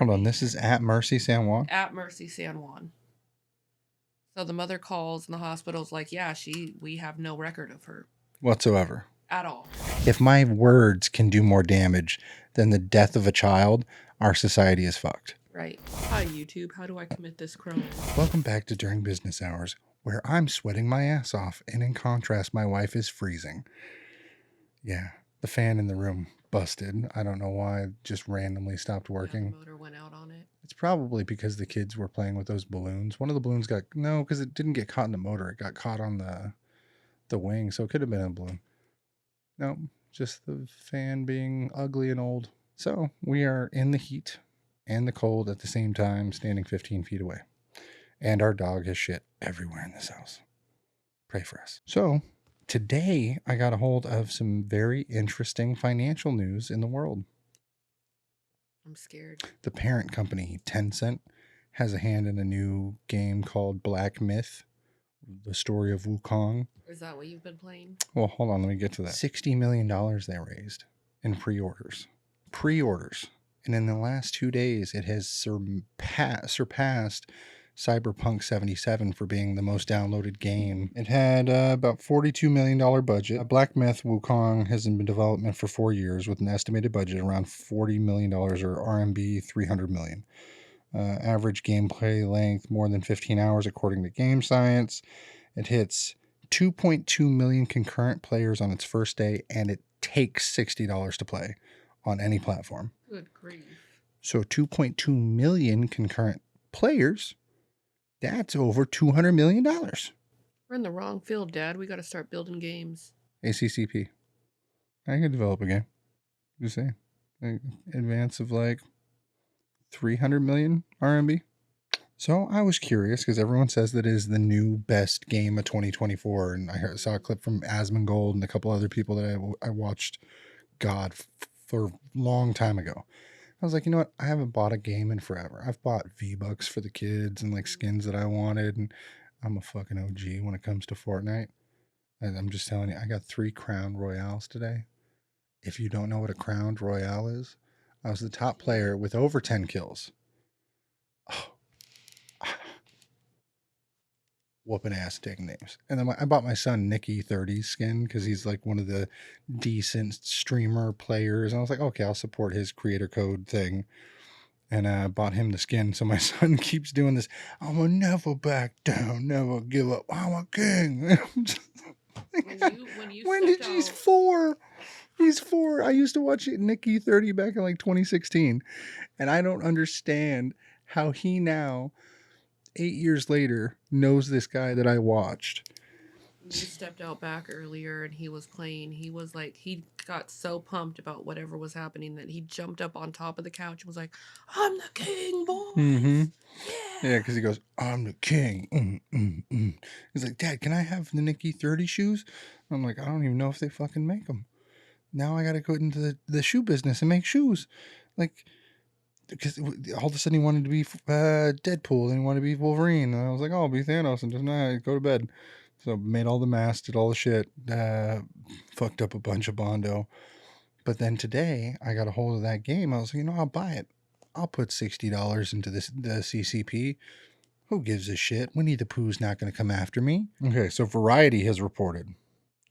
Hold on, this is at Mercy San Juan? At Mercy San Juan. So the mother calls and the hospital's like, yeah, we have no record of her. Whatsoever. At all. If my words can do more damage than the death of a child, our society is fucked. Right. Hi, YouTube. How do I commit this crime? Welcome back to During Business Hours, where I'm sweating my ass off, and in contrast, my wife is freezing. Yeah, the fan in the room busted. I don't know why it just randomly stopped working. Yeah, the motor went out on it. It's probably because the kids were playing with those balloons. One of the balloons because it didn't get caught in the motor. It got caught on the wing, so it could have been a balloon. No, just the fan being ugly and old. So we are in the heat and the cold at the same time, standing 15 feet away. And our dog has shit everywhere in this house. Pray for us. So today I got a hold of some very interesting financial news in the world. I'm scared. The parent company, Tencent, has a hand in a new game called Black Myth, the story of Wukong. Is that what you've been playing? Well, hold on, let me get to that. $60 million they raised in pre-orders. And in the last 2 days, it has surpassed Cyberpunk 77 for being the most downloaded game. It had about $42 million budget. Black Myth Wukong has been in development for 4 years with an estimated budget around $40 million or RMB 300 million. Average gameplay length more than 15 hours according to Game Science. It hits 2.2 million concurrent players on its first day, and it takes $60 to play on any platform. Good grief. So 2.2 million concurrent players, that's over $200 million. We're in the wrong field, Dad. We got to start building games. ACCP. I could develop a game. You say, advance of like 300 million RMB. So I was curious because everyone says that it is the new best game of 2024. And I saw a clip from Asmongold and a couple other people that I watched for a long time ago. I was like, you know what? I haven't bought a game in forever. I've bought V-Bucks for the kids and like skins that I wanted. And I'm a fucking OG when it comes to Fortnite. And I'm just telling you, I got 3 Crown Royales today. If you don't know what a Crown Royale is, I was the top player with over 10 kills. Oh. Whooping ass, taking names. And then I bought my son Nicky 30's skin because he's like one of the decent streamer players. And I was like, okay, I'll support his creator code thing. And I bought him the skin. So my son keeps doing this. I'm going to never back down, never give up. I'm a king. He's 4. He's 4. I used to watch Nicky 30 back in like 2016. And I don't understand how he now, 8 years later, knows this guy that I watched. You stepped out back earlier and he was playing. He was like, he got so pumped about whatever was happening that he jumped up on top of the couch and was like, I'm the king, boys. Mm-hmm. Yeah, because he goes, I'm the king. He's like, Dad, can I have the Nicky 30 shoes? I'm like, I don't even know if they fucking make them. Now I got to go into the shoe business and make shoes. Like, because all of a sudden he wanted to be Deadpool and he wanted to be Wolverine. And I was like, oh, I'll be Thanos and just go to bed. So made all the masks, did all the shit, fucked up a bunch of Bondo. But then today I got a hold of that game. I was like, I'll buy it. I'll put $60 into the CCP. Who gives a shit? Winnie the Pooh's not going to come after me. Okay, so Variety has reported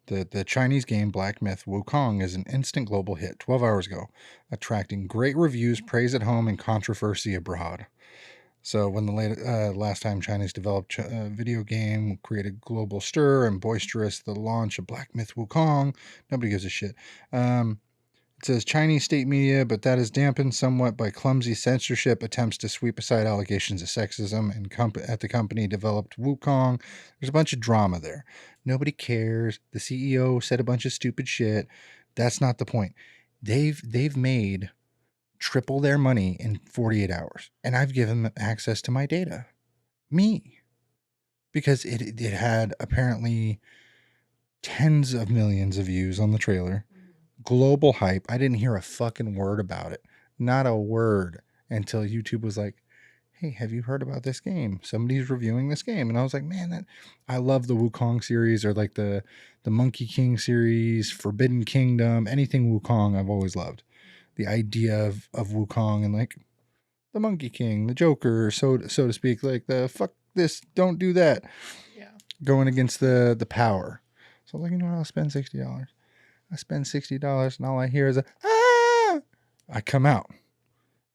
that the Chinese game Black Myth Wukong is an instant global hit 12 hours ago, attracting great reviews, praise at home, and controversy abroad. So when the last time Chinese developed a video game created global stir and boisterous the launch of Black Myth Wukong, nobody gives a shit. It says Chinese state media, but that is dampened somewhat by clumsy censorship attempts to sweep aside allegations of sexism and at the company developed Wukong. There's a bunch of drama there. Nobody cares. The CEO said a bunch of stupid shit. That's not the point. They've made triple their money in 48 hours. And I've given them access to my data. Me. Because it had apparently tens of millions of views on the trailer. Global hype. I didn't hear a fucking word about it. Not a word until YouTube was like, hey, have you heard about this game? Somebody's reviewing this game. And I was like, man, I love the Wukong series or like the Monkey King series, Forbidden Kingdom, anything Wukong I've always loved. The idea of Wukong and like the Monkey King, the Joker, so to speak, like the fuck this, don't do that. Yeah. Going against the power. So I was like, you know what, I'll spend $60. I spend $60 and all I hear is a ah! I come out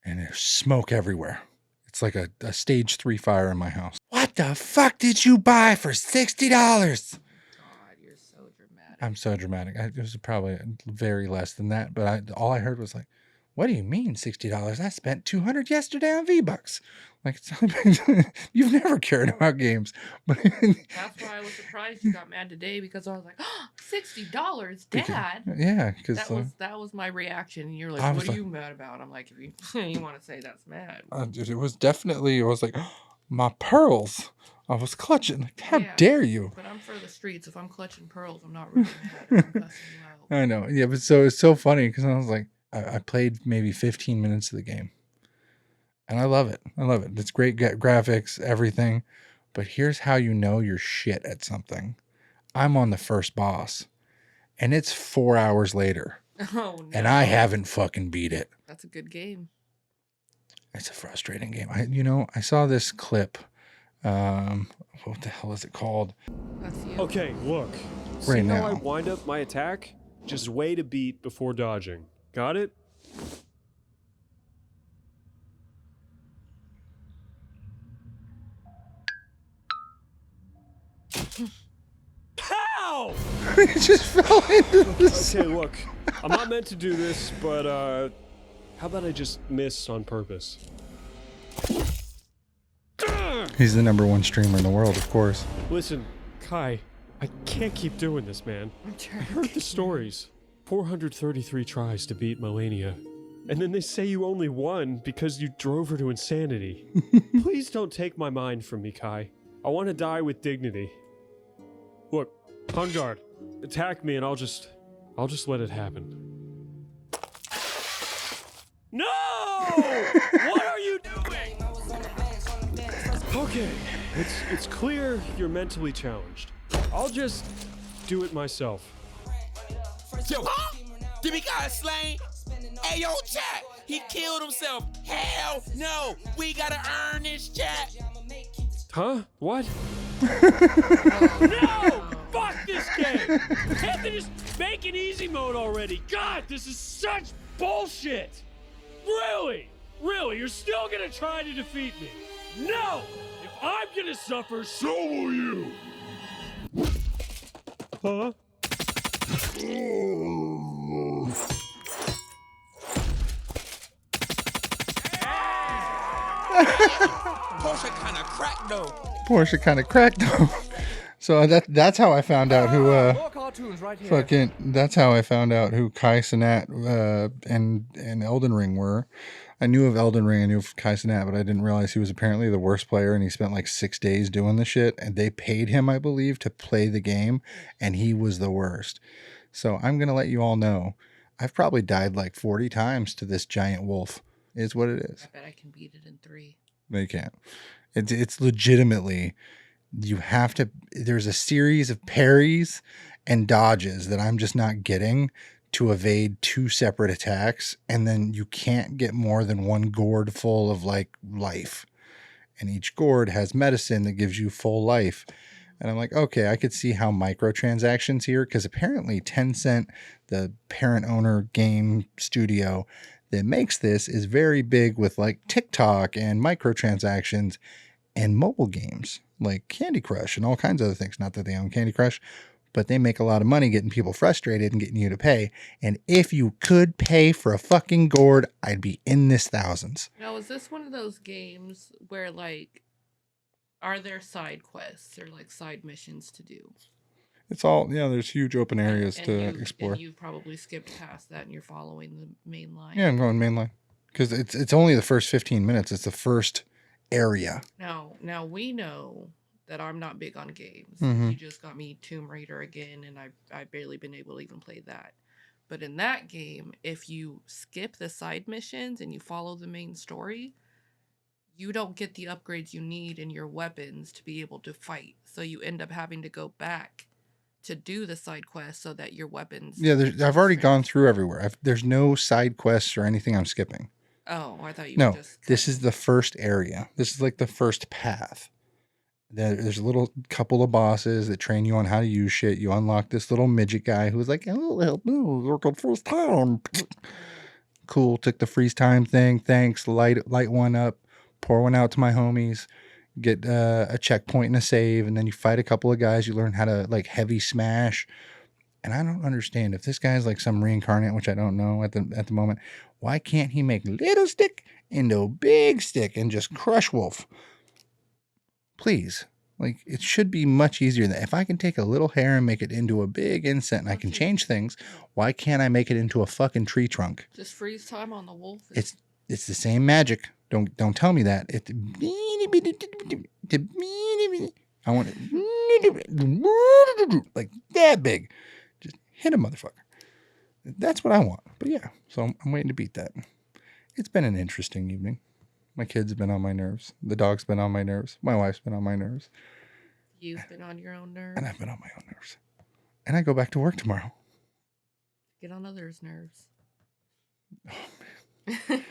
and there's smoke everywhere. It's like a stage 3 fire in my house. What the fuck did you buy for $60? God, you're so dramatic. I'm so dramatic. It was probably very less than that, but all I heard was like, what do you mean $60? I spent $200 yesterday on V-Bucks. Like, you've never cared about games. But that's why I was surprised you got mad today, because I was like, oh, $60, Dad. Yeah, because that was my reaction. And you're like, what are you mad about? I'm like, if you want to say that's mad. It was definitely, I was like, oh, my pearls. I was clutching. Like, how dare you? But I'm for the streets. If I'm clutching pearls, I'm not really mad. I'm cussing you out. I know. Yeah, but so it's so funny because I was like, I played maybe 15 minutes of the game. And I love it. I love it. It's great graphics, everything. But here's how you know you're shit at something. I'm on the first boss. And it's 4 hours later. Oh, no. And I haven't fucking beat it. That's a good game. It's a frustrating game. I saw this clip. What the hell is it called? Okay, look. Right See now. how I wind up my attack? Just wait a beat before dodging. Got it? Pow! It just fell into this. Okay, look. I'm not meant to do this, but how about I just miss on purpose? He's the #1 streamer in the world, of course. Listen, Kai, I can't keep doing this, man. I heard the stories. 433 tries to beat Melania. And then they say you only won because you drove her to insanity. Please don't take my mind from me, Kai. I want to die with dignity. Look, on guard. Attack me and I'll just let it happen. No! What are you doing? Okay, it's clear you're mentally challenged. I'll just do it myself. Yo, huh? DBH got slain? Hey, yo, chat, he killed himself. Hell no, we gotta earn this, chat. Huh? What? No! Fuck this game! Can't they just make an easy mode already? God, this is such bullshit! Really? Really? You're still gonna try to defeat me? No! If I'm gonna suffer, so will you! Huh? Porsche kinda cracked though. Porsche kind of cracked though. So that's how I found out who that's how I found out who Kai Cenat and Elden Ring were. I knew of Elden Ring, I knew of Kai Cenat, but I didn't realize he was apparently the worst player, and he spent like 6 days doing the shit, and they paid him, I believe, to play the game, and he was the worst. So I'm gonna let you all know, I've probably died like 40 times to this giant wolf. Is what it is. I bet I can beat it in 3. They can't. It's legitimately, you have to, there's a series of parries and dodges that I'm just not getting to evade 2 separate attacks, and then you can't get more than 1 gourd full of like life, and each gourd has medicine that gives you full life. And I'm like, okay, I could see how microtransactions here, because apparently Tencent, the parent owner game studio that makes this, is very big with like TikTok and microtransactions and mobile games like Candy Crush and all kinds of other things. Not that they own Candy Crush, but they make a lot of money getting people frustrated and getting you to pay. And if you could pay for a fucking gourd, I'd be in this thousands. Now, is this one of those games where, like, are there side quests or, like, side missions to do? It's all, there's huge open areas to explore. And you've probably skipped past that and you're following the main line. Yeah, I'm going main line. Because it's only the first 15 minutes. It's the first area. Now we know that I'm not big on games. Mm-hmm. You just got me Tomb Raider again, and I've barely been able to even play that. But in that game, if you skip the side missions and you follow the main story, you don't get the upgrades you need in your weapons to be able to fight. So you end up having to go back to do the side quests so that your weapons... Yeah, I've already gone through everywhere. There's no side quests or anything I'm skipping. Oh, I thought you No, were just. this is the first area. This is like the first path. There's a little couple of bosses that train you on how to use shit. You unlock this little midget guy who's like, oh, help me, you're the first time. Cool, took the freeze time thing. Thanks. Light one up, pour one out to my homies, get a checkpoint and a save, and then you fight a couple of guys. You learn how to like heavy smash. And I don't understand if this guy's like some reincarnate, which I don't know at the moment. Why can't he make little stick into a big stick and just crush wolf? Please. Like, it should be much easier than if I can take a little hair and make it into a big insect and I can change things. Why can't I make it into a fucking tree trunk? Just freeze time on the wolf. It's the same magic. Don't tell me that. I want it like that big. Just hit a motherfucker. That's what I want. But yeah, so I'm waiting to beat that. It's been an interesting evening. My kids have been on my nerves. The dog's been on my nerves. My wife's been on my nerves. You've been on your own nerves. And I've been on my own nerves. And I go back to work tomorrow. Get on others' nerves. Oh, man.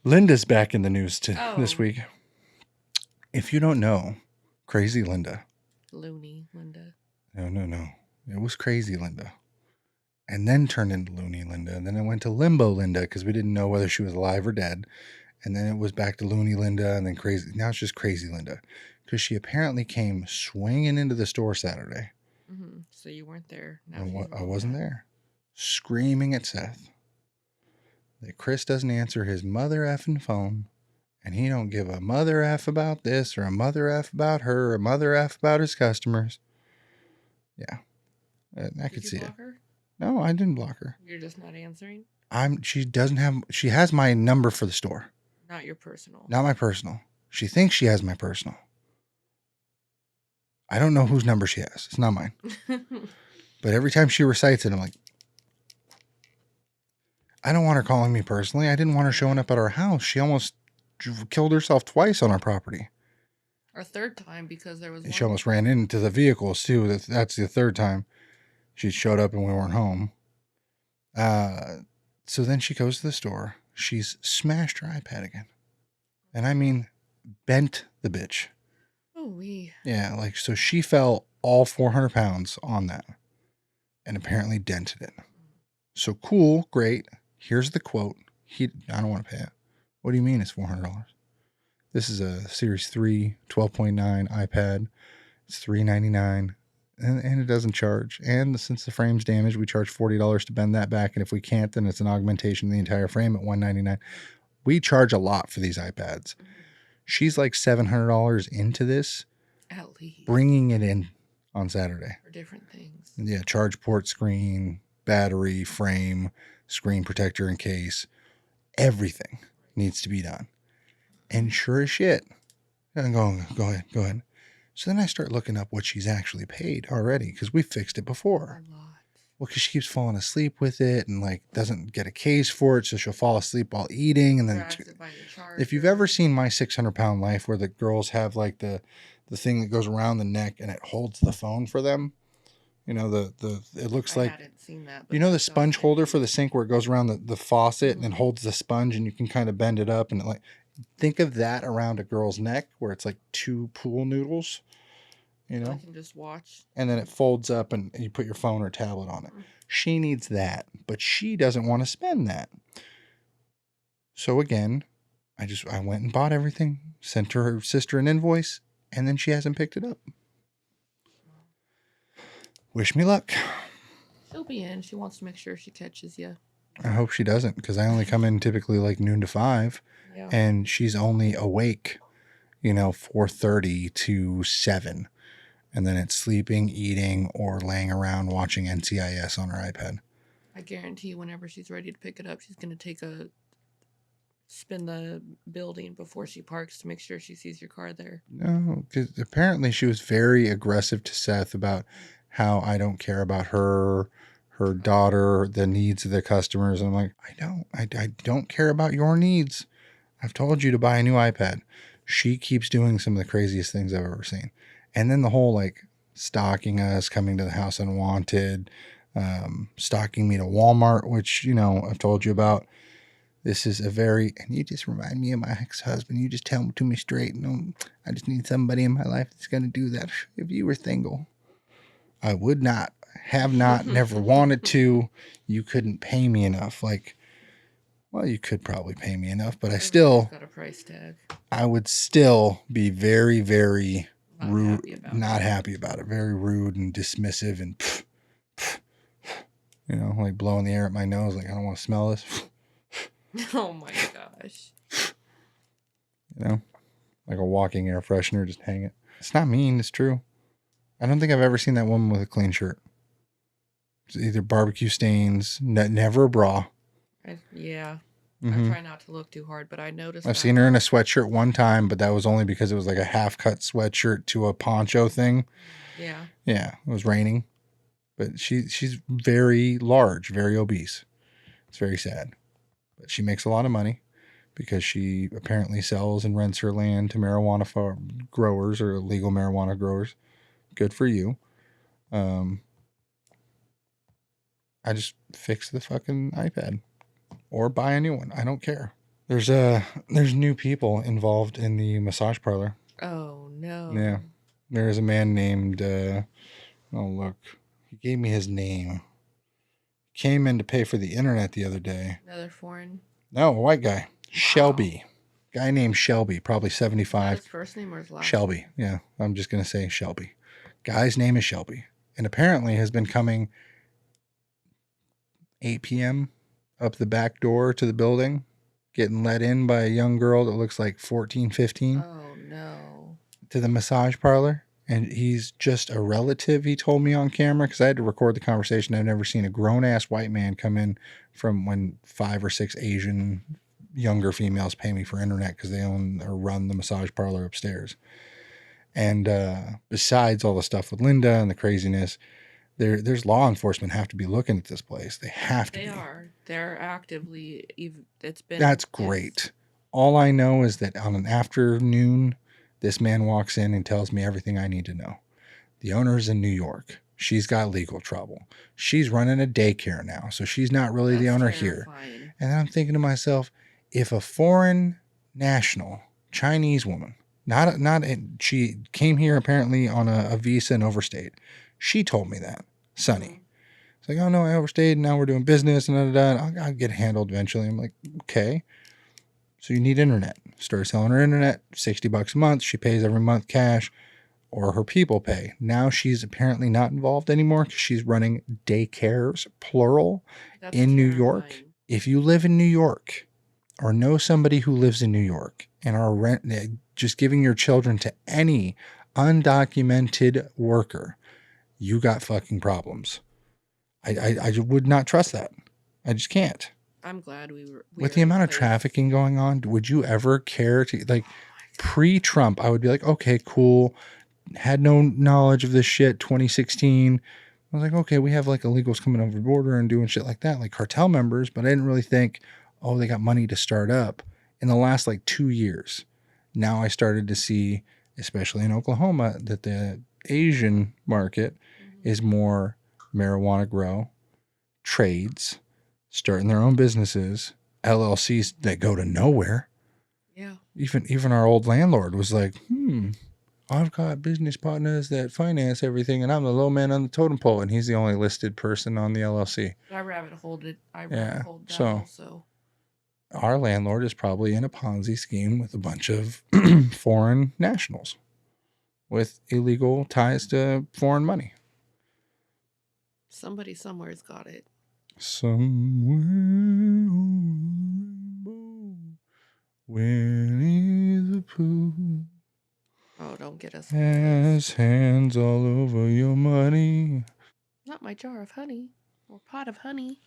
Linda's back in the news this week. If you don't know, Crazy Linda. Loony Linda. No. It was Crazy Linda. And then turned into Loony Linda. And then it went to Limbo Linda because we didn't know whether she was alive or dead. And then it was back to Loony Linda and then Crazy. Now it's just Crazy Linda. Because she apparently came swinging into the store Saturday. Mm-hmm. So you weren't there. I wasn't there. Screaming at Seth that Chris doesn't answer his mother effing phone. And he don't give a mother F about this or a mother F about her or a mother F about his customers. Yeah. I could see it. Her? No, I didn't block her. You're just not answering? She has my number for the store. Not your personal. Not my personal. She thinks she has my personal. I don't know whose number she has. It's not mine. But every time she recites it, I'm like, I don't want her calling me personally. I didn't want her showing up at our house. She almost killed herself twice on our property. Our third time because there was. She almost ran into the vehicles too. That's the third time she showed up and we weren't home. So then she goes to the store. She's smashed her iPad again. And I mean, bent the bitch. Oh, yeah, like, so she fell all 400 pounds on that and apparently dented it. So cool, great. Here's the quote. I don't want to pay it. What do you mean it's $400? This is a Series 3 12.9 iPad. It's $399 and it doesn't charge. And since the frame's damaged, we charge $40 to bend that back. And if we can't, then it's an augmentation of the entire frame at $199. We charge a lot for these iPads. She's like $700 into this. At least. Bringing it in on Saturday. For different things. Yeah, charge port, screen, battery, frame, screen protector and case. Everything needs to be done. And sure as shit. Go ahead. So then I start looking up what she's actually paid already because we fixed it before. A lot. Well, because she keeps falling asleep with it and like doesn't get a case for it, so she'll fall asleep while eating. And then, if you've ever seen My 600-Pound Life, where the girls have like the thing that goes around the neck and it holds the phone for them, you know it looks like. I hadn't seen that. You know the sponge holder for the sink where it goes around the faucet and it holds the sponge and you can kind of bend it up and it like. Think of that around a girl's neck where it's like two pool noodles, you know? I can just watch. And then it folds up and you put your phone or tablet on it. She needs that, but she doesn't want to spend that. So again, I went and bought everything, sent her sister an invoice, and then she hasn't picked it up. Wish me luck. She'll be in. She wants to make sure she catches you. I hope she doesn't, because I only come in typically like noon to 5. Yeah. And she's only awake, 4:30 to 7. And then it's sleeping, eating, or laying around watching NCIS on her iPad. I guarantee you whenever she's ready to pick it up, she's going to spin the building before she parks to make sure she sees your car there. No, because apparently she was very aggressive to Seth about how I don't care about her daughter, the needs of the customers. And I'm like, I don't care about your needs. I've told you to buy a new iPad. She keeps doing some of the craziest things I've ever seen. And then the whole like stalking us, coming to the house unwanted, stalking me to Walmart, which, I've told you about. This is and you just remind me of my ex-husband. You just tell him to me straight. No, I just need somebody in my life that's going to do that. If you were single, I would not, have not, never wanted to. You couldn't pay me enough. Like, well, you could probably pay me enough, but Everybody's got a price tag. I would still be very, very rude, not happy about it. Very rude and dismissive and, you know, like blowing the air at my nose. Like, I don't want to smell this. Oh my gosh. You know, like a walking air freshener, just hang it. It's not mean. It's true. I don't think I've ever seen that woman with a clean shirt. It's either barbecue stains, never a bra. Yeah. Mm-hmm. I try not to look too hard, but I noticed I've seen her in a sweatshirt one time, but that was only because it was like a half-cut sweatshirt to a poncho thing. Yeah. Yeah, it was raining. But she's very large, very obese. It's very sad. But she makes a lot of money because she apparently sells and rents her land to marijuana growers or illegal marijuana growers. Good for you. I just fix the fucking iPad. Or buy a new one. I don't care. There's new people involved in the massage parlor. Oh no. Yeah. There's a man named oh look. He gave me his name. Came in to pay for the internet the other day. Another foreign? No, a white guy. Wow. Shelby. Guy named Shelby, probably 75. His first name or his last Shelby. name? Yeah. I'm just gonna say Shelby. Guy's name is Shelby. And apparently has been coming 8 p.m. up the back door to the building, getting let in by a young girl that looks like 14, 15. Oh, no. To the massage parlor. And he's just a relative, he told me on camera, because I had to record the conversation. I've never seen a grown-ass white man come in from when 5 or 6 Asian younger females pay me for internet because they own or run the massage parlor upstairs. And besides all the stuff with Linda and the craziness, there's law enforcement have to be looking at this place. They have to be. They are. They're actively, it's been. That's great. All I know is that on an afternoon, this man walks in and tells me everything I need to know. The owner's in New York. She's got legal trouble. She's running a daycare now, so she's not really the owner here. And I'm thinking to myself, if a foreign national, Chinese woman, she came here apparently on a visa and overstayed. She told me that, Sunny. It's like, oh no, I overstayed. Now we're doing business and I'll get it handled eventually. I'm like, okay. So you need internet. Start selling her internet, $60 a month. She pays every month cash, or her people pay. Now she's apparently not involved anymore because she's running daycares, plural, in New York. If you live in New York or know somebody who lives in New York and are just giving your children to any undocumented worker, you got fucking problems. I would not trust that. I just can't. I'm glad we were. With the amount of trafficking going on, would you ever care to, like, pre-Trump, I would be like, okay, cool. Had no knowledge of this shit, 2016. I was like, okay, we have like illegals coming over the border and doing shit like that, like cartel members, but I didn't really think, oh, they got money to start up. In the last like 2 years, now I started to see, especially in Oklahoma, that the Asian market is more marijuana grow, trades, starting their own businesses, LLCs that go to nowhere. Yeah. Even our old landlord was like, I've got business partners that finance everything, and I'm the low man on the totem pole, and he's the only listed person on the LLC. I rabbit holed it. I Yeah. holed that So also. Our landlord is probably in a Ponzi scheme with a bunch of foreign nationals with illegal ties to foreign money. Somebody somewhere's got it. Somewhere on the rainbow, Winnie the Pooh. Oh, don't get us. Has hands all over your money. Not my jar of honey or pot of honey.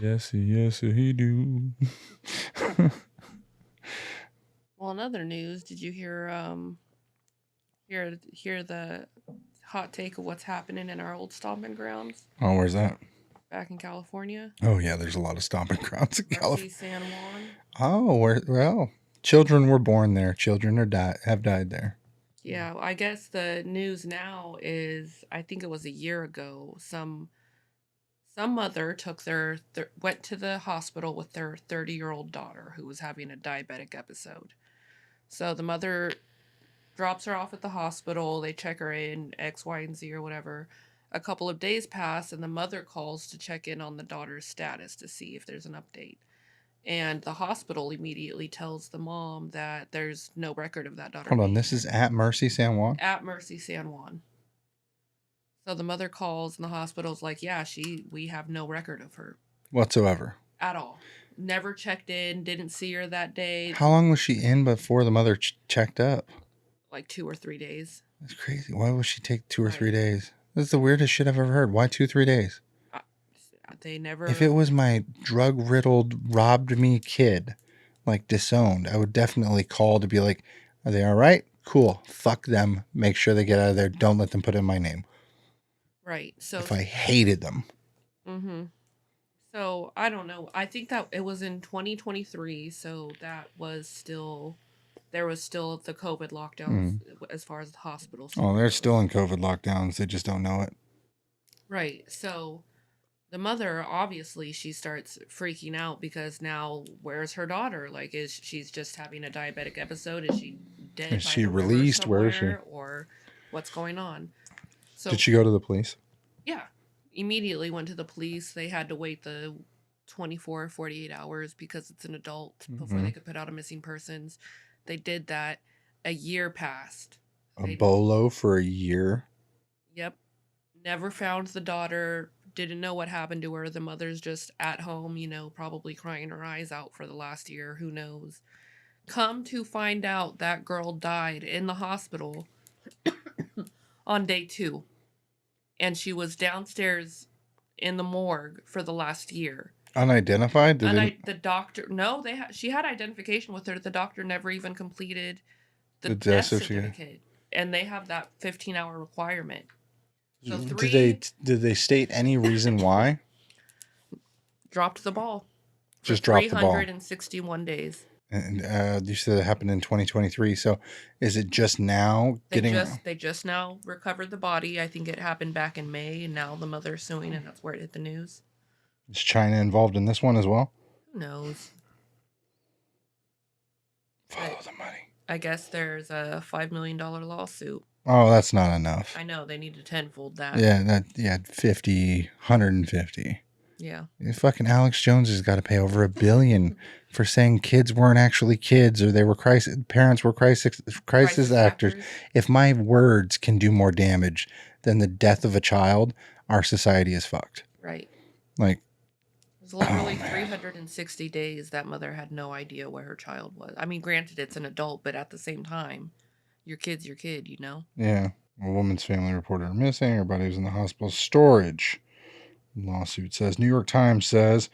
Yes, he do. Well, in other news, did you hear the hot take of what's happening in our old stomping grounds? Oh, where's that? Back in California. Oh yeah, there's a lot of stomping grounds in California. San Juan. Oh, well, children were born there. Children have died there. Yeah, I guess the news now is, I think it was a year ago, some Some mother went to the hospital with their 30-year-old daughter who was having a diabetic episode. So the mother drops her off at the hospital. They check her in, X, Y, and Z or whatever. A couple of days pass, and the mother calls to check in on the daughter's status to see if there's an update. And the hospital immediately tells the mom that there's no record of that daughter. Hold on, this is at Mercy San Juan? At Mercy San Juan. So the mother calls, and the hospital's like, yeah, we have no record of her. Whatsoever. At all. Never checked in, didn't see her that day. How long was she in before the mother checked up? Like 2 or 3 days. That's crazy. Why would she take 2 or 3 days? This is the weirdest shit I've ever heard. Why 2-3 days? They never... If it was my drug-riddled, robbed me kid, like disowned, I would definitely call to be like, are they all right? Cool. Fuck them. Make sure they get out of there. Don't let them put in my name. Right. So if I hated them. Mm-hmm. So I don't know. I think that it was in 2023. So that was still... There was still the COVID lockdowns as far as the hospitals. Oh, they're still in COVID lockdowns. They just don't know it. Right. So the mother, obviously, she starts freaking out because now where's her daughter? Like, she's just having a diabetic episode? Is she dead? Is she released? Where is she? Or what's going on? So did she go to the police? Yeah. Immediately went to the police. They had to wait the 24 or 48 hours because it's an adult before they could put out a missing persons. They did that. A year passed. A bolo for a year? Yep. Never found the daughter. Didn't know what happened to her. The mother's just at home, probably crying her eyes out for the last year. Who knows? Come to find out, that girl died in the hospital on day 2. And she was downstairs in the morgue for the last year. Unidentified? The doctor... No, she had identification with her. The doctor never even completed the death certificate. And they have that 15-hour requirement. So did they state any reason why? Dropped the ball. Just dropped the ball. 361 days. And you said it happened in 2023. So is it just now They just now recovered the body. I think it happened back in May, and now the mother's suing, and that's where it hit the news. Is China involved in this one as well? Who knows? Follow the money. I guess there's a $5 million lawsuit. Oh, that's not enough. I know. They need to tenfold that. Yeah, 50, 150. Yeah. Fucking Alex Jones has got to pay over $1 billion for saying kids weren't actually kids, or they were parents were crisis actors. If my words can do more damage than the death of a child, our society is fucked. Right. Like, it was literally 360 days that mother had no idea where her child was. I mean, granted, it's an adult, but at the same time, your kid's your kid, Yeah. A woman's family reported her missing. Her body was in the hospital storage. Lawsuit says, New York Times says,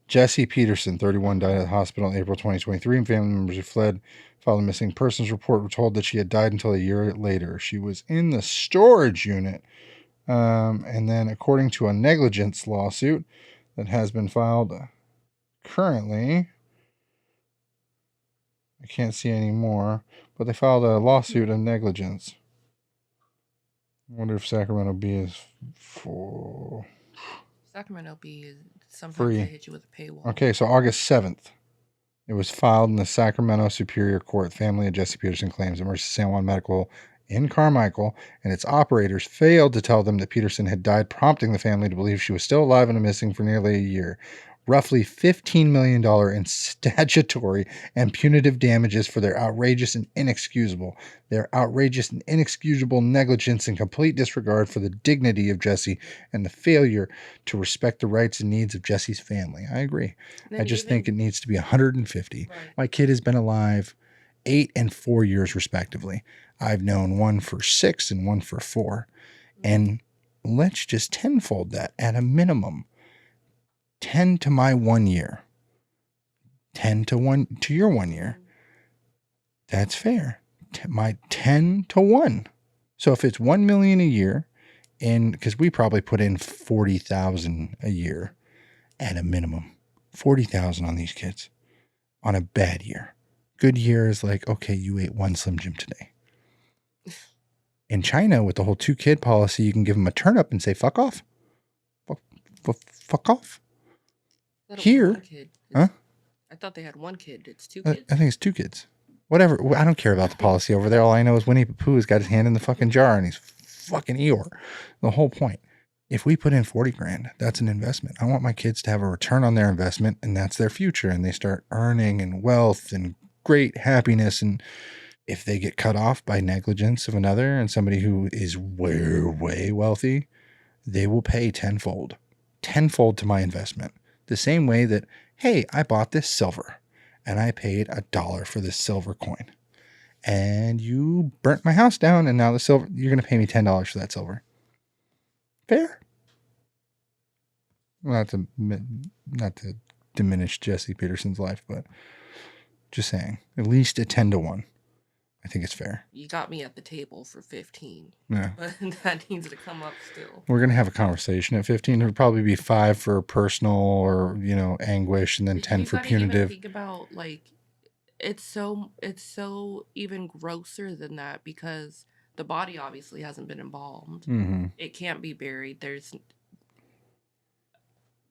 Jesse Peterson, 31, died at the hospital in April 2023, and family members who filed a missing persons report were told that she had died until a year later. She was in the storage unit. And then, according to a negligence lawsuit that has been filed currently, I can't see any more, but they filed a lawsuit of negligence. I wonder if Sacramento Bee is for... Sacramento Bee is sometimes free. They hit you with a paywall. Okay, so August 7th. It was filed in the Sacramento Superior Court. Family of Jesse Peterson claims that Mercy San Juan Medical in Carmichael and its operators failed to tell them that Peterson had died, prompting the family to believe she was still alive and missing for nearly a year. Roughly $15 million in statutory and punitive damages for their outrageous and inexcusable negligence and complete disregard for the dignity of Jesse and the failure to respect the rights and needs of Jesse's family. I agree. I just think it needs to be 150. Right. My kid has been alive 8 and 4 years respectively. I've known one for 6 and one for 4. And let's just tenfold that at a minimum. 10 to my 1 year. 10 to your 1 year. That's fair. My 10 to 1. So if it's 1 million a year, and because we probably put in 40,000 a year at a minimum, 40,000 on these kids on a bad year. Good year is like, okay, you ate 1 Slim Jim today. In China, with the whole 2-kid policy, you can give them a turnip and say, fuck off. fuck off. That was Here, one kid. huh? I thought they had one kid. It's two I kids. think it's 2 kids. Whatever. I don't care about the policy over there. All I know is Winnie the Pooh's got his hand in the fucking jar and he's fucking Eeyore. The whole point. If we put in 40 grand, that's an investment. I want my kids to have a return on their investment, and that's their future. And they start earning and wealth and great happiness. And if they get cut off by negligence of another and somebody who is way, way wealthy, they will pay tenfold to my investment. The same way that, hey, I bought this silver and I paid $1 for this silver coin. And you burnt my house down, and now the silver, you're going to pay me $10 for that silver. Fair. Not to diminish Jesse Peterson's life, but just saying, at least a 10-1. I think it's fair. You got me at the table for 15. Yeah. But that needs to come up still. We're going to have a conversation at 15. It would probably be 5 for personal or, anguish, and then 10 for punitive. Even think about, like, it's so even grosser than that, because the body obviously hasn't been embalmed. Mm-hmm. It can't be buried.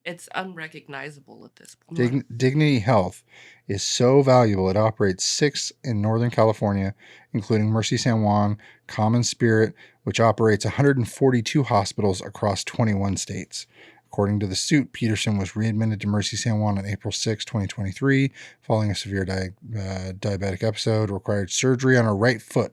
It's unrecognizable at this point. Dignity Health is so valuable. It operates 6 in Northern California, including Mercy San Juan, Common Spirit, which operates 142 hospitals across 21 states. According to the suit, Peterson was readmitted to Mercy San Juan on April 6, 2023, following a severe diabetic episode, required surgery on her right foot.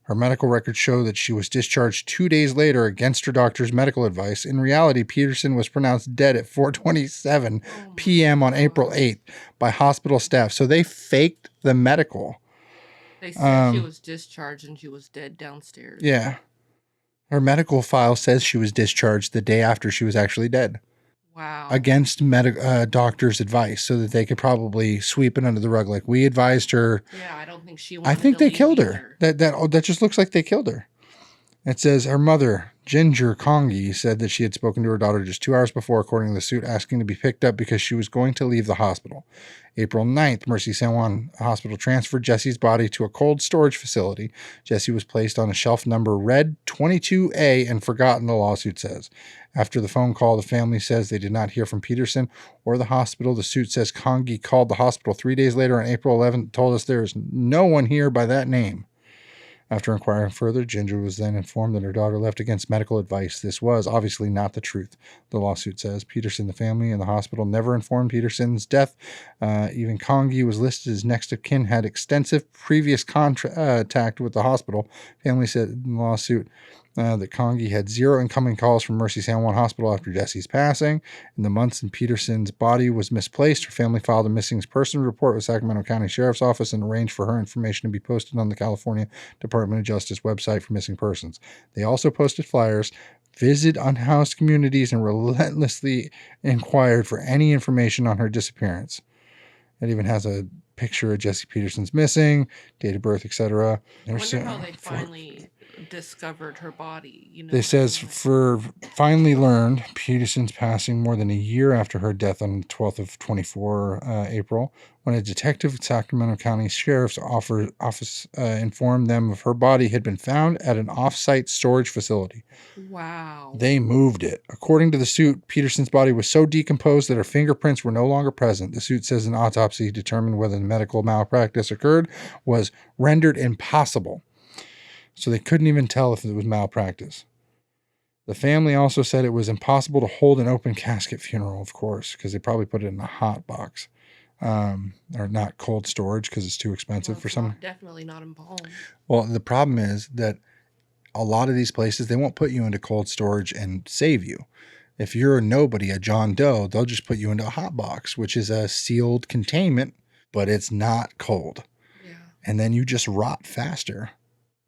Her medical records show that she was discharged 2 days later against her doctor's medical advice. In reality, Peterson was pronounced dead at 4:27 p.m. on April 8th by hospital staff. So they faked the medical. They said she was discharged and she was dead downstairs. Yeah. Her medical file says she was discharged the day after she was actually dead. Wow. Against doctor's advice, so that they could probably sweep it under the rug. Like, we advised her. Yeah, I don't think she wanted I think to they leave killed either. her. That just looks like they killed her. It says her mother, Ginger Kongi, said that she had spoken to her daughter just 2 hours before, according to the suit, asking to be picked up because she was going to leave the hospital. April 9th, Mercy San Juan Hospital transferred Jesse's body to a cold storage facility. Jesse was placed on a shelf number Red 22A and forgotten, the lawsuit says. After the phone call, the family says they did not hear from Peterson or the hospital. The suit says Kongi called the hospital 3 days later on April 11th and told us there is no one here by that name. After inquiring further, Ginger was then informed that her daughter left against medical advice. This was obviously not the truth, the lawsuit says. Peterson, the family, and the hospital never informed Peterson's death. Even Kongi was listed as next of kin, had extensive previous contact with the hospital. Family said in the lawsuit that Kongi had 0 incoming calls from Mercy San Juan Hospital after Jesse's passing. In the months in Peterson's body was misplaced, her family filed a missing persons report with Sacramento County Sheriff's Office and arranged for her information to be posted on the California Department of Justice website for missing persons. They also posted flyers, visited unhoused communities, and relentlessly inquired for any information on her disappearance. It even has a picture of Jesse Peterson's missing, date of birth, etc. I wonder how they finally discovered her body. They says for finally learned Peterson's passing more than a year after her death on the 12th of 24 April, when a detective at Sacramento County Sheriff's Office informed them of her body had been found at an off-site storage facility. Wow. They moved it. According to the suit, Peterson's body was so decomposed that her fingerprints were no longer present. The suit says an autopsy determined whether the medical malpractice occurred was rendered impossible. So they couldn't even tell if it was malpractice. The family also said it was impossible to hold an open casket funeral, of course, because they probably put it in a hot box. Or not cold storage because it's too expensive for some. Definitely not embalmed. Well, the problem is that a lot of these places, they won't put you into cold storage and save you. If you're a nobody, a John Doe, they'll just put you into a hot box, which is a sealed containment, but it's not cold. Yeah. And then you just rot faster.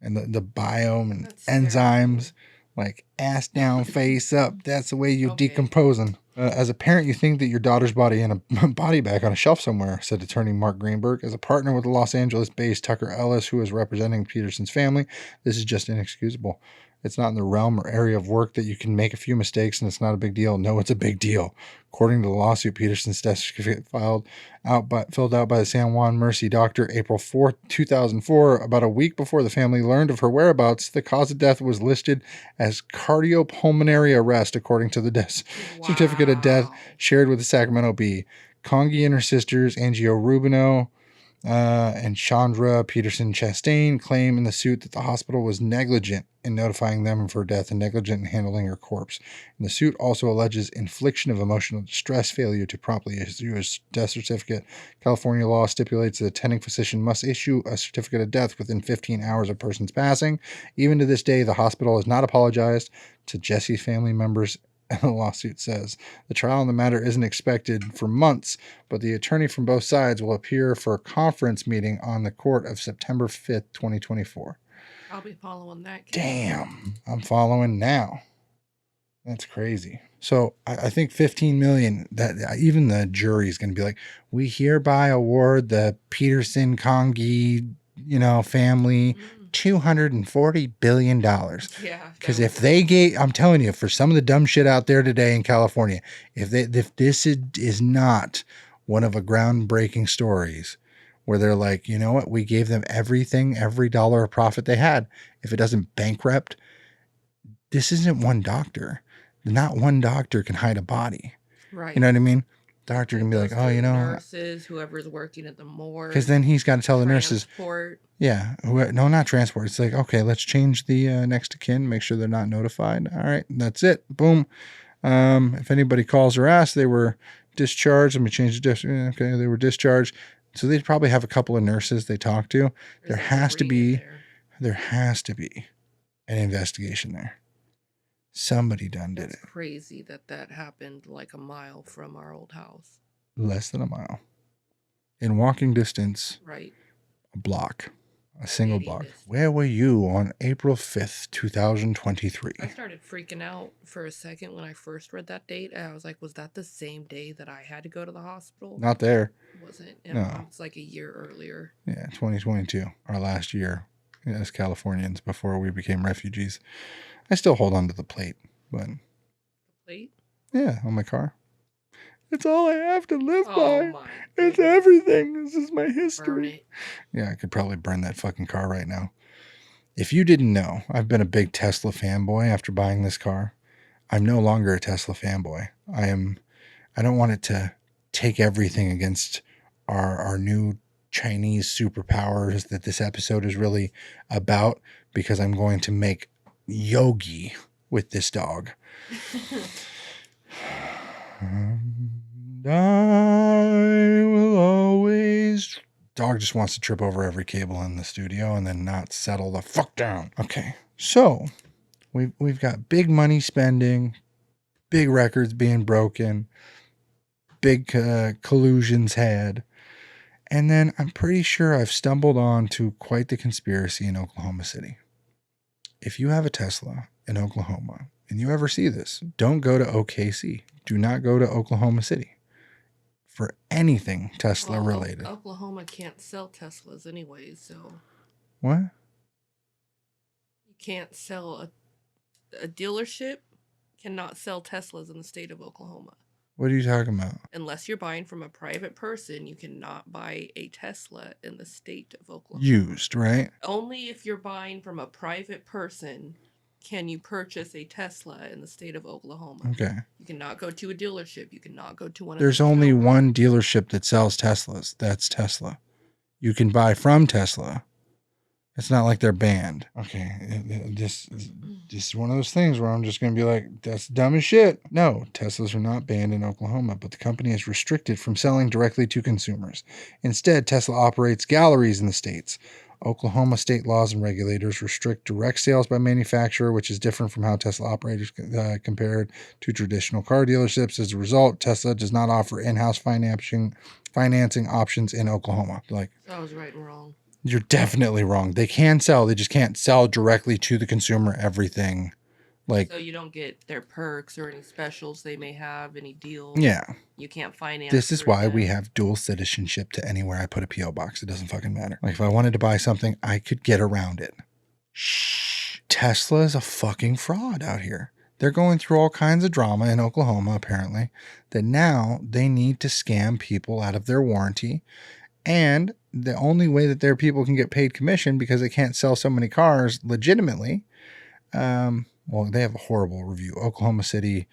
And the biome and That's enzymes, like ass down, face up. That's the way you're decomposing. As a parent, you think that your daughter's body in a body bag on a shelf somewhere, said attorney Mark Greenberg. As a partner with the Los Angeles-based Tucker Ellis, who is representing Peterson's family, this is just inexcusable. It's not in the realm or area of work that you can make a few mistakes and it's not a big deal. No, it's a big deal. According to the lawsuit, Peterson's death certificate filled out by the San Juan Mercy doctor April 4, 2004. About a week before the family learned of her whereabouts, the cause of death was listed as cardiopulmonary arrest, according to the death certificate of death shared with the Sacramento Bee. Congi and her sisters, Angio Rubino, and Chandra Peterson Chastain, claim in the suit that the hospital was negligent in notifying them of her death and negligent in handling her corpse. And the suit also alleges infliction of emotional distress, failure to promptly issue a death certificate. California law stipulates that a attending physician must issue a certificate of death within 15 hours of person's passing. Even to this day, the hospital has not apologized to Jesse's family members. The lawsuit says the trial on the matter isn't expected for months, but the attorney from both sides will appear for a conference meeting on the court of September 5th, 2024. I'll be following that case. Damn, I'm following now. That's crazy. So I think 15 million, that even the jury is going to be like, we hereby award the Peterson Congi, family $240 billion. Yeah. Because if they gave, I'm telling you, for some of the dumb shit out there today in California, if this is not one of a groundbreaking stories where they're like, you know what, we gave them everything, every dollar of profit they had. If it doesn't bankrupt, this isn't one doctor. Not one doctor can hide a body. Right. You know what I mean? Doctor can be like, oh, nurses, whoever's working at the morgue. Because then he's got to tell the nurses. Yeah. No, not transport. It's like, okay, let's change the next of kin, make sure they're not notified. All right, that's it. Boom. If anybody calls or asks, they were discharged. Let me change the okay, they were discharged. So they'd probably have a couple of nurses they talk to. There has to be an investigation there. Somebody did it. It's crazy that happened like a mile from our old house. Less than a mile. In walking distance. Right. A block. A single block. Where were you on April 5th, 2023? I started freaking out for a second when I first read that date. And I was like, was that the same day that I had to go to the hospital? Not there. It wasn't. No. It's like a year earlier. Yeah, 2022. Our last year as Californians before we became refugees. I still hold on to the plate, but... Plate? Yeah, on my car. It's all I have to live by. My it's everything. This is my history. Burn it. Yeah, I could probably burn that fucking car right now. If you didn't know, I've been a big Tesla fanboy after buying this car. I'm no longer a Tesla fanboy. I don't want it to take everything against our new Chinese superpowers that this episode is really about, because I'm going to make yogi with this dog. And I will always... Dog just wants to trip over every cable in the studio and then not settle the fuck down. Okay, so we've got big money spending, big records being broken, big collusions had, and then I'm pretty sure I've stumbled on to quite the conspiracy in Oklahoma City. If you have a Tesla in Oklahoma and you ever see this, don't go to OKC. Do not go to Oklahoma City for anything Tesla related. Oklahoma can't sell Teslas anyways, so. What? You can't sell a dealership cannot sell Teslas in the state of Oklahoma. What are you talking about? Unless you're buying from a private person, you cannot buy a Tesla in the state of Oklahoma. Used, right? Only if you're buying from a private person can you purchase a Tesla in the state of Oklahoma. Okay. You cannot go to a dealership. You cannot go to one. There's only one dealership that sells Teslas. That's Tesla. You can buy from Tesla. It's not like they're banned. Okay, this is one of those things where I'm just going to be like, that's dumb as shit. No, Teslas are not banned in Oklahoma, but the company is restricted from selling directly to consumers. Instead, Tesla operates galleries in the states. Oklahoma state laws and regulators restrict direct sales by manufacturer, which is different from how Tesla operates compared to traditional car dealerships. As a result, Tesla does not offer in-house financing options in Oklahoma. Like, I was right and wrong. You're definitely wrong. They can sell. They just can't sell directly to the consumer everything. Like, so you don't get their perks or any specials they may have, any deals. Yeah. You can't finance. This is why we have dual citizenship to anywhere I put a P.O. box. It doesn't fucking matter. Like, if I wanted to buy something, I could get around it. Shh. Tesla is a fucking fraud out here. They're going through all kinds of drama in Oklahoma, apparently, that now they need to scam people out of their warranty. And the only way that their people can get paid commission because they can't sell so many cars legitimately. Well, they have a horrible review. Oklahoma City,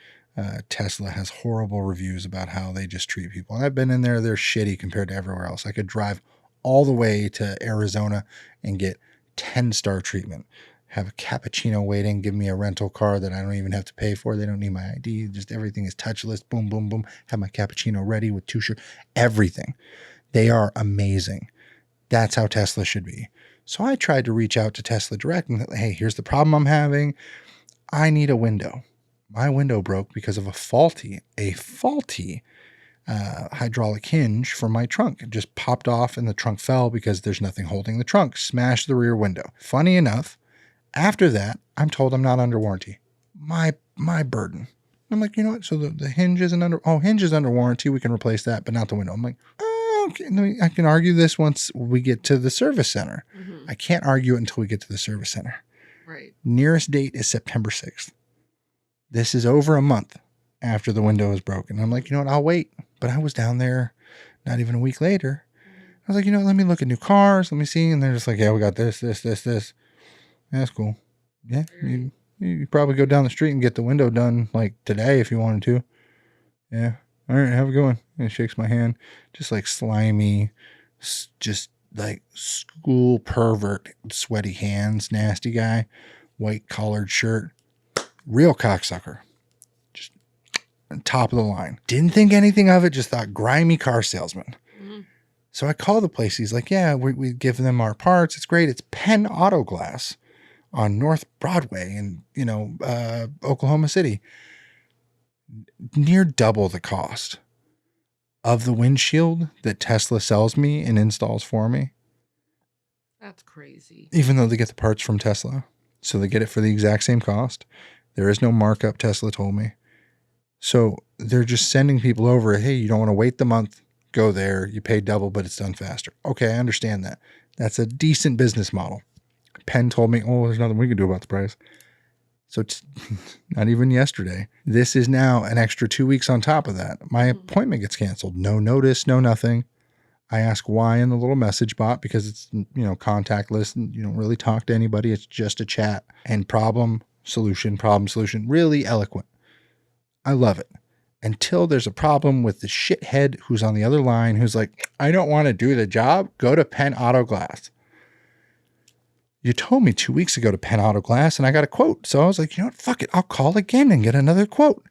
Tesla has horrible reviews about how they just treat people. And I've been in there. They're shitty compared to everywhere else. I could drive all the way to Arizona and get 10-star treatment. Have a cappuccino waiting, give me a rental car that I don't even have to pay for. They don't need my ID. Just everything is touchless. Boom, boom, boom. Have my cappuccino ready with 2 shirts. Everything. They are amazing. That's how Tesla should be. So I tried to reach out to Tesla Direct and, hey, here's the problem I'm having. I need a window. My window broke because of a faulty hydraulic hinge for my trunk. It just popped off and the trunk fell because there's nothing holding the trunk. Smashed the rear window. Funny enough, after that, I'm told I'm not under warranty. My burden. I'm like, you know what? So the hinge isn't under, hinge is under warranty. We can replace that, but not the window. I'm like, okay, I can argue this once we get to the service center. I can't argue it until we get to the service center. Right. Nearest date is September 6th. This is over a month after the window is broken. I'm like, you know what? I'll wait. But I was down there not even a week later. I was like, you know, let me look at new cars. Let me see. And they're just like, yeah, we got this. Yeah, that's cool. Yeah. You probably go down the street and get the window done like today if you wanted to. Yeah. All right. Have a good one. And he shakes my hand. Just like slimy, just like school pervert, sweaty hands, nasty guy, white collared shirt, real cocksucker. Just top of the line. Didn't think anything of it. Just thought grimy car salesman. So I call the place. He's like, yeah, we give them our parts. It's great. It's Penn Auto Glass on North Broadway in, Oklahoma City. Near double the cost of the windshield that Tesla sells me and installs for me. That's crazy. Even though they get the parts from Tesla. So they get it for the exact same cost. There is no markup, Tesla told me. So they're just sending people over, hey, you don't want to wait the month, go there, you pay double, but it's done faster. Okay, I understand that. That's a decent business model. Penn told me, there's nothing we can do about the price. So it's not even yesterday. This is now an extra 2 weeks on top of that. My appointment gets canceled. No notice, no nothing. I ask why in the little message bot because it's, contactless and you don't really talk to anybody. It's just a chat and problem, solution. Really eloquent. I love it. Until there's a problem with the shithead who's on the other line who's like, I don't want to do the job. Go to Penn Auto Glass. You told me 2 weeks ago to Penn Auto Glass and I got a quote. So I was like, you know what? Fuck it. I'll call again and get another quote.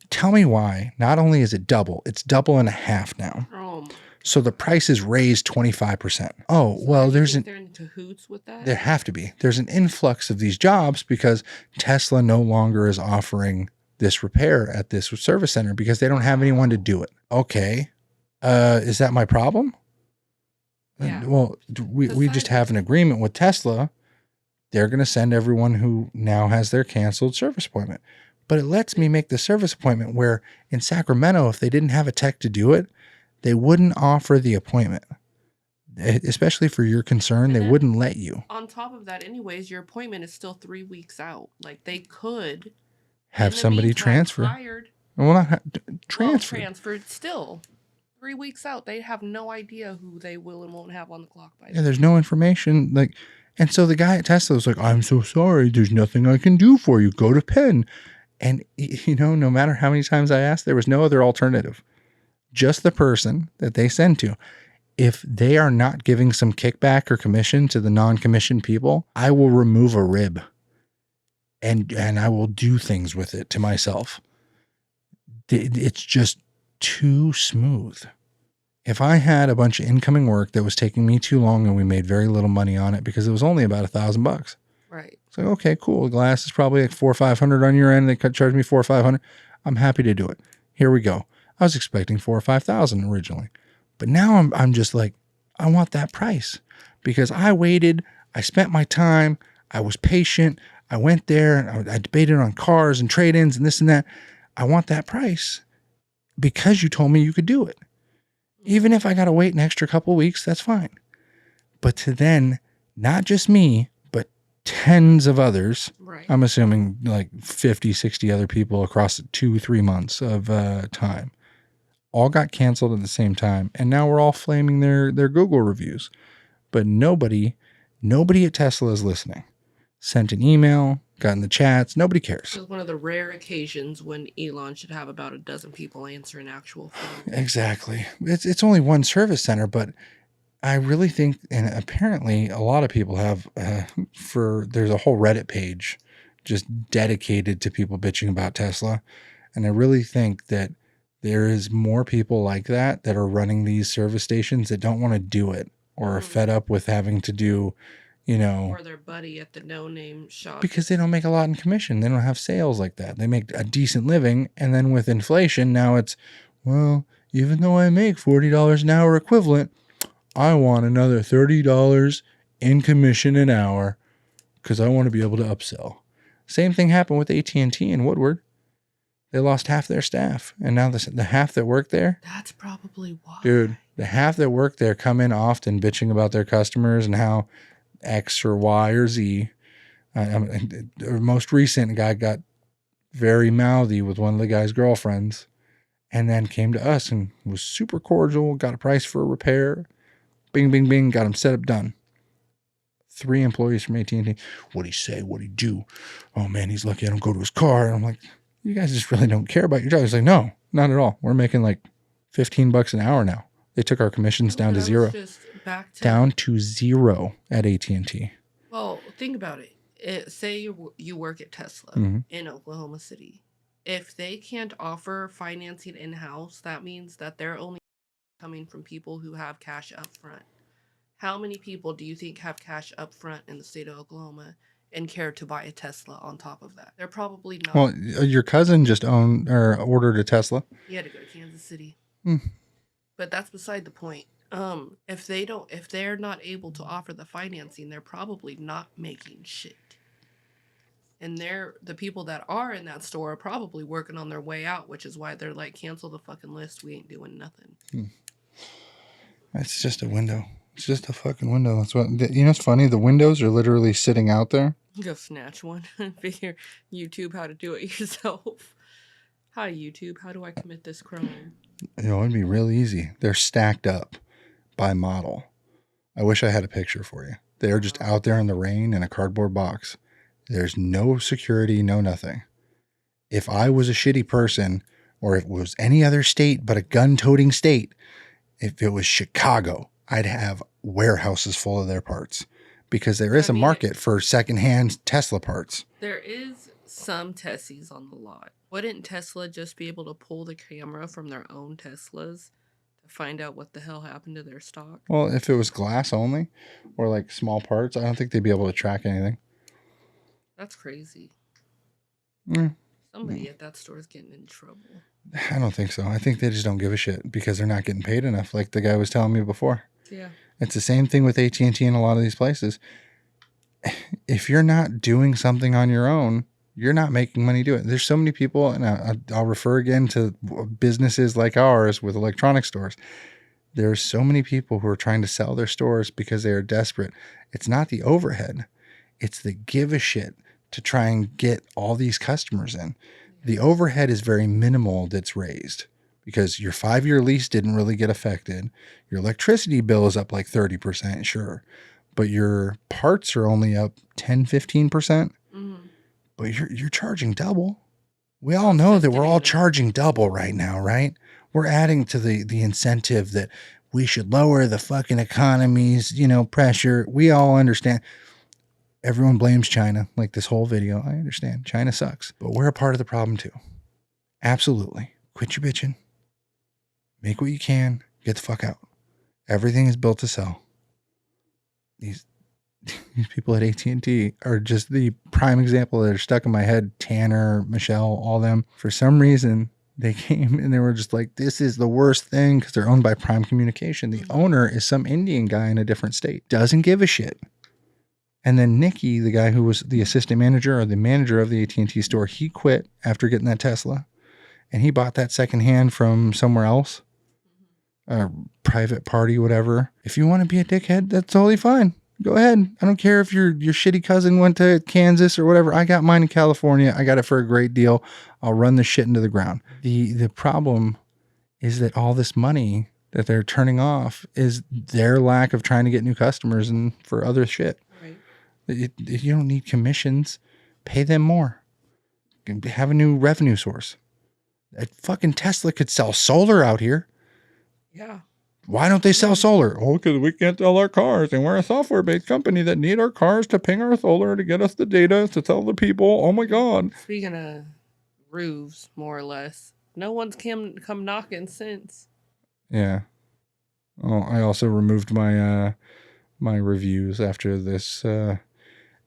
Tell me why. Not only is it double, it's double and a half now. Oh. So the price is raised 25%. Oh, well, they're in cahoots with that? There have to be. There's an influx of these jobs because Tesla no longer is offering this repair at this service center because they don't have anyone to do it. Okay. Is that my problem? Yeah. Well, we just have an agreement with Tesla. They're going to send everyone who now has their canceled service appointment. But it lets me make the service appointment where in Sacramento, if they didn't have a tech to do it, they wouldn't offer the appointment. Especially for your concern, they wouldn't let you. On top of that, anyways, your appointment is still 3 weeks out. Like they could have somebody transfer. Transferred still. 3 weeks out, they have no idea who they will and won't have on the clock by. Yeah, there's no information. And so the guy at Tesla was like, I'm so sorry. There's nothing I can do for you. Go to Penn. And, no matter how many times I asked, there was no other alternative. Just the person that they send to. If they are not giving some kickback or commission to the non-commissioned people, I will remove a rib. And I will do things with it to myself. It's just too smooth. If I had a bunch of incoming work that was taking me too long and we made very little money on it because it was only about $1,000. Right. It's like, okay, cool. The glass is probably like $400 or $500 on your end. They could charge me $400 or $500. I'm happy to do it. Here we go. I was expecting $4,000 or $5,000 originally, but now I'm just like, I want that price because I waited. I spent my time. I was patient. I went there and I debated on cars and trade-ins and this and that. I want that price. Because you told me you could do it. Even if I got to wait an extra couple of weeks, that's fine. But to then, not just me, but tens of others. Right. I'm assuming like 50, 60 other people across 2-3 months of time. All got canceled at the same time. And now we're all flaming their Google reviews. But nobody at Tesla is listening. Sent an email, got in the chats. Nobody cares. It was one of the rare occasions when Elon should have about a dozen people answer an actual phone. Exactly. It's only one service center, but I really think, and apparently a lot of people have, there's a whole Reddit page just dedicated to people bitching about Tesla. And I really think that there is more people like that are running these service stations that don't want to do it or are fed up with having to do, or their buddy at the no-name shop. Because they don't make a lot in commission. They don't have sales like that. They make a decent living. And then with inflation, now it's, well, even though I make $40 an hour equivalent, I want another $30 in commission an hour because I want to be able to upsell. Same thing happened with AT&T in Woodward. They lost half their staff. And now the half that work there. That's probably why. Dude, the half that work there come in often bitching about their customers and how X or Y or Z. The most recent guy got very mouthy with one of the guy's girlfriends and then came to us and was super cordial, got a price for a repair. Bing, bing, bing, got him set up, done. 3 employees from AT&T. What'd he say? What'd he do? Oh, man, he's lucky I don't go to his car. And I'm like, you guys just really don't care about your job. He's like, no, not at all. We're making like $15 an hour now. They took our commissions down to zero. Down to zero at AT&T. Well, think about it. Say you work at Tesla in Oklahoma City. If they can't offer financing in-house, that means that they're only coming from people who have cash up front. How many people do you think have cash up front in the state of Oklahoma and care to buy a Tesla on top of that? They're probably not. Well, your cousin just owned or ordered a Tesla. He had to go to Kansas City. But that's beside the point. If they're not able to offer the financing, they're probably not making shit. And the people that are in that store are probably working on their way out, which is why they're like, cancel the fucking list. We ain't doing nothing. It's just a window. It's just a fucking window. That's what, it's funny. The windows are literally sitting out there. Go snatch one and figure YouTube how to do it yourself. Hi, YouTube. How do I commit this crime? It'd be real easy. They're stacked up by model. I wish I had a picture for you. They're just out there in the rain in a cardboard box. There's no security, no nothing. If I was a shitty person, or if it was any other state but a gun-toting state, if it was Chicago, I'd have warehouses full of their parts because there is a market for secondhand Tesla parts. There is some Tessies on the lot. Wouldn't Tesla just be able to pull the camera from their own Teslas to find out what the hell happened to their stock? Well, if it was glass only or like small parts, I don't think they'd be able to track anything. That's crazy. Mm. Somebody at that store is getting in trouble. I don't think so. I think they just don't give a shit because they're not getting paid enough, like the guy was telling me before. Yeah. It's the same thing with AT&T in a lot of these places. If you're not doing something on your own, you're not making money doing it. There's so many people, and I'll refer again to businesses like ours with electronic stores. There's so many people who are trying to sell their stores because they are desperate. It's not the overhead. It's the give a shit to try and get all these customers in. The overhead is very minimal that's raised because your 5-year lease didn't really get affected. Your electricity bill is up like 30%, sure. But your parts are only up 10, 15%. Mm-hmm. But you're charging double. We all know that we're all charging double right now, right? We're adding to the incentive that we should lower the fucking economy's, pressure. We all understand. Everyone blames China, like this whole video. I understand. China sucks. But we're a part of the problem too. Absolutely. Quit your bitching. Make what you can. Get the fuck out. Everything is built to sell. These people at AT&T are just the prime example that are stuck in my head. Tanner, Michelle, all them. For some reason, they came and they were just like, this is the worst thing because they're owned by Prime Communication. The owner is some Indian guy in a different state. Doesn't give a shit. And then Nikki, the guy who was the assistant manager or the manager of the AT&T store, he quit after getting that Tesla. And he bought that secondhand from somewhere else. A private party, whatever. If you want to be a dickhead, that's totally fine. Go ahead. I don't care if your shitty cousin went to Kansas or whatever. I got mine in California. I got it for a great deal. I'll run the shit into the ground. The problem is that all this money that they're turning off is their lack of trying to get new customers and for other shit. Right. You don't need commissions. Pay them more. Have a new revenue source. Fucking Tesla could sell solar out here. Yeah. Why don't they sell solar? Oh, because we can't sell our cars, and we're a software-based company that need our cars to ping our solar to get us the data to tell the people. Oh my God. Speaking of roofs, more or less, no one's come knocking since. Yeah. Oh, I also removed my my reviews after this.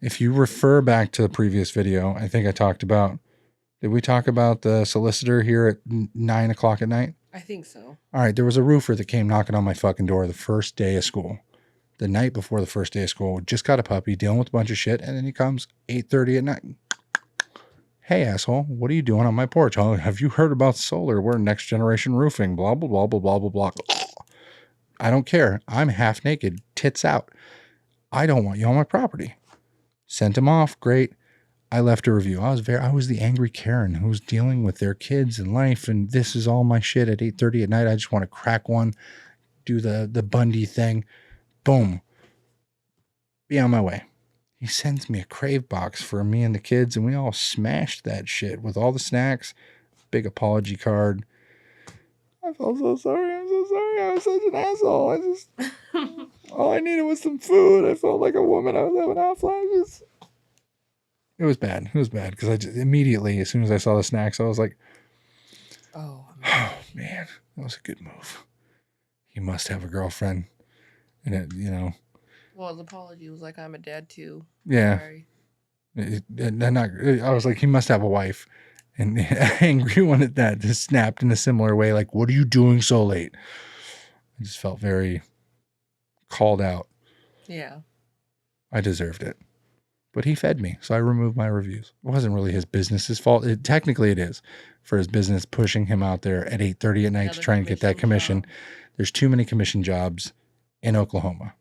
If you refer back to the previous video, I think I talked about. Did we talk about the solicitor here at 9 o'clock at night? I think so. All right, there was a roofer that came knocking on my fucking door the first day of school. The night before the first day of school, just got a puppy, dealing with a bunch of shit, and then he comes 8:30 at night. Hey, asshole, what are you doing on my porch? Oh, have you heard about solar? We're next generation roofing, blah, blah, blah, blah, blah, blah, blah. I don't care. I'm half naked, tits out. I don't want you on my property. Sent him off, great. I left a review. I was the angry Karen who was dealing with their kids and life, and this is all my shit at 8:30 at night. I just want to crack one, do the Bundy thing. Boom. Be on my way. He sends me a Crave box for me and the kids, and we all smashed that shit with all the snacks. Big apology card. I felt so sorry. I'm so sorry. I was such an asshole. All I needed was some food. I felt like a woman. I was having hot flashes. It was bad. It was bad because I just immediately, as soon as I saw the snacks, I was like, oh man, that was a good move. He must have a girlfriend. And it, Well, his apology was like, I'm a dad too. Yeah. Sorry. I was like, he must have a wife. And the angry one at that just snapped in a similar way, like, what are you doing so late? I just felt very called out. Yeah. I deserved it. But he fed me, so I removed my reviews. It wasn't really his business's fault. Technically it is, for his business pushing him out there at 8:30 at night to try and get that commission. Job. There's too many commission jobs in Oklahoma.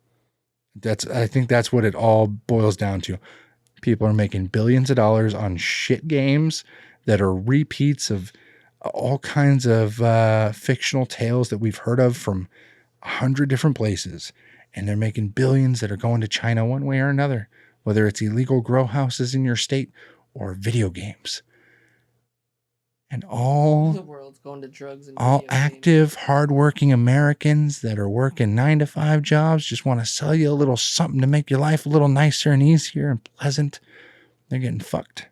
I think that's what it all boils down to. People are making billions of dollars on shit games that are repeats of all kinds of fictional tales that we've heard of from 100 different places. And they're making billions that are going to China one way or another, whether it's illegal grow houses in your state or video games. And all the world's going to drugs and all video active, games. hardworking Americans that are working 9-to-5 jobs just want to sell you a little something to make your life a little nicer and easier and pleasant. They're getting fucked.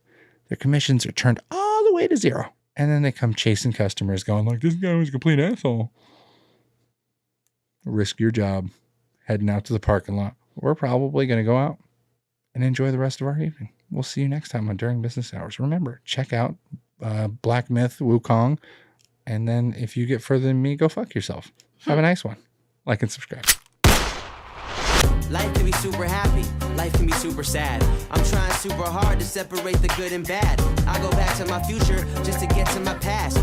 Their commissions are turned all the way to zero. And then they come chasing customers going like, this guy was a complete asshole. Risk your job heading out to the parking lot. We're probably going to go out and enjoy the rest of our evening. We'll see you next time on During Business Hours. Remember, check out Black Myth Wukong. And then if you get further than me, go fuck yourself. Have a nice one. Like and subscribe. Life can be super happy, life can be super sad. I'm trying super hard to separate the good and bad. I go back to my future just to get to my past.